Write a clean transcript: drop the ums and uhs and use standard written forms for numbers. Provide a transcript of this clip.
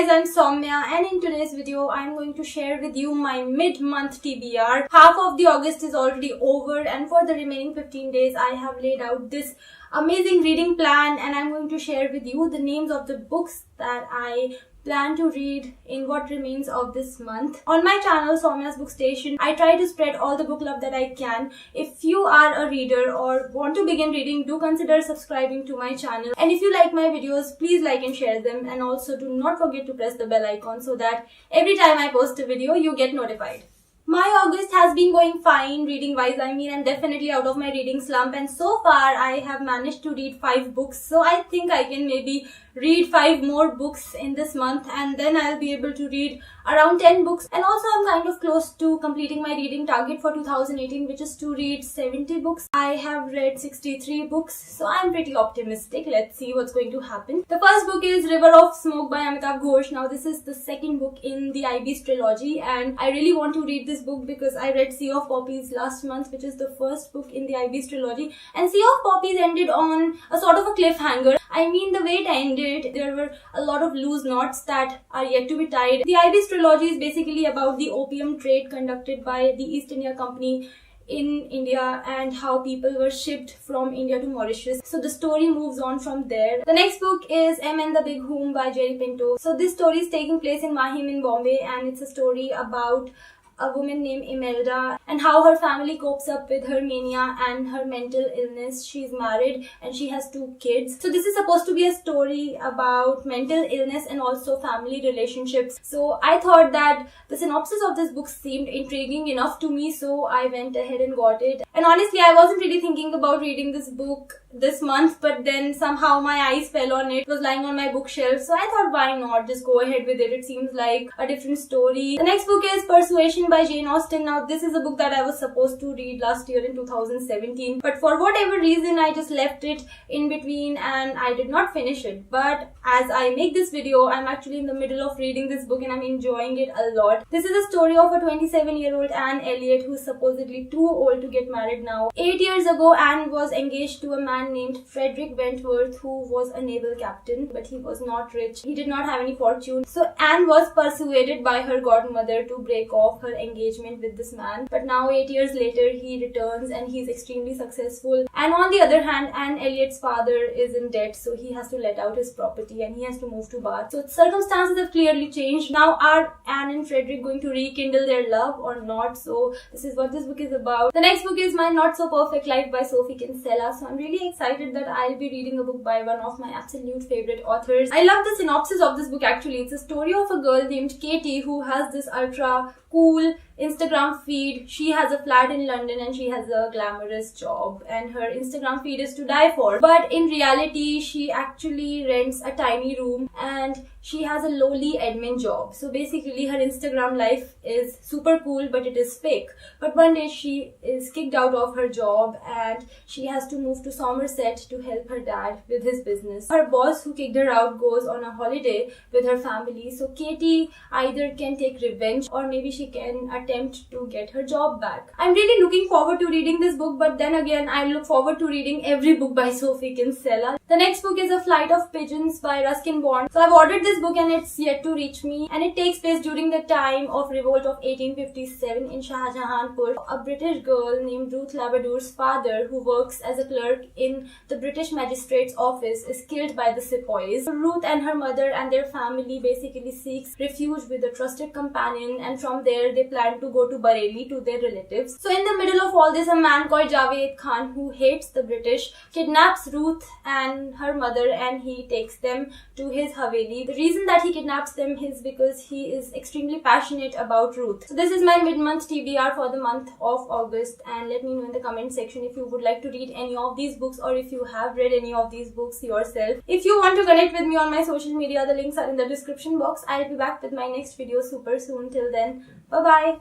guys, I'm Saumya and in today's video I'm going to share with you my mid-month TBR. Half of the August is already over and for the remaining 15 days I have laid out this amazing reading plan and I'm going to share with you the names of the books that I plan to read in what remains of this month. On my channel, Saumya's Bookstation, I try to spread all the book love that I can. If you are a reader or want to begin reading, do consider subscribing to my channel. And if you like my videos, please like and share them. And also do not forget to press the bell icon so that every time I post a video, you get notified. My August has been going fine reading wise. I'm definitely out of my reading slump and so far I have managed to read 5 books. So I think I can maybe read 5 more books in this month and then I'll be able to read around 10 books. And also I'm kind of close to completing my reading target for 2018, which is to read 70 books. I have read 63 books, so I'm pretty optimistic. Let's see what's going to happen. The first book is River of Smoke by Amitav Ghosh. Now this is the second book in the IB's trilogy and I really want to read this book because I read Sea of Poppies last month, which is the first book in the IB's trilogy, and Sea of Poppies ended on a sort of a cliffhanger. I mean, the way it ended, there were a lot of loose knots that are yet to be tied. The IB's trilogy is basically about the opium trade conducted by the East India Company in India and how people were shipped from India to Mauritius. So the story moves on from there. The next book is M and the Bighoon by Jerry Pinto. So this story is taking place in Mahim in Bombay and it's a story about a woman named Imelda and how her family copes up with her mania and her mental illness. She's married and she has 2 kids. So this is supposed to be a story about mental illness and also family relationships. So I thought that the synopsis of this book seemed intriguing enough to me, so I went ahead and got it. And honestly, I wasn't really thinking about reading this book this month, but then somehow my eyes fell on it. It was lying on my bookshelf, so I thought, why not just go ahead with it. It seems like a different story. The next book is Persuasion by Jane Austen. Now this is a book that I was supposed to read last year in 2017, but for whatever reason I just left it in between and I did not finish it. But as I make this video, I'm actually in the middle of reading this book and I'm enjoying it a lot. This is a story of a 27-year-old Anne Elliot who's supposedly too old to get married now. 8 years ago, Anne was engaged to a man named Frederick Wentworth, who was a naval captain, but he was not rich. He did not have any fortune. So Anne was persuaded by her godmother to break off her engagement with this man. But now 8 years later, he returns and he's extremely successful. And on the other hand, Anne Elliot's father is in debt, so he has to let out his property and he has to move to Bath. So circumstances have clearly changed. Now are Anne and Frederick going to rekindle their love or not? So this is what this book is about. The next book is My Not So Perfect Life by Sophie Kinsella. So I'm really excited that I'll be reading a book by one of my absolute favorite authors. I love the synopsis of this book actually. It's a story of a girl named Katie who has this ultra cool Instagram feed. She has a flat in London and she has a glamorous job and her Instagram feed is to die for. But in reality, she actually rents a tiny room and she has a lowly admin job. So basically her Instagram life is super cool but it is fake. But one day she is kicked out of her job and she has to move to Somerset to help her dad with his business. Her boss who kicked her out goes on a holiday with her family. So Katie either can take revenge or maybe she can attempt to get her job back. I'm really looking forward to reading this book, but then again I look forward to reading every book by Sophie Kinsella. The next book is A Flight of Pigeons by Ruskin Bond. So I've ordered this book and it's yet to reach me, and it takes place during the time of revolt of 1857 in Shah Jahanpur. A British girl named Ruth Labadour's father, who works as a clerk in the British magistrate's office, is killed by the sepoys. Ruth and her mother and their family basically seeks refuge with a trusted companion, and from there they plan to go to Bareilly to their relatives. So in the middle of all this, a man called Javed Khan, who hates the British, kidnaps Ruth and her mother and he takes them to his Haveli. The reason that he kidnaps them is because he is extremely passionate about Ruth. So this is my mid-month TBR for the month of August, and let me know in the comment section if you would like to read any of these books or if you have read any of these books yourself. If you want to connect with me on my social media, the links are in the description box. I'll be back with my next video super soon. Till then, bye bye.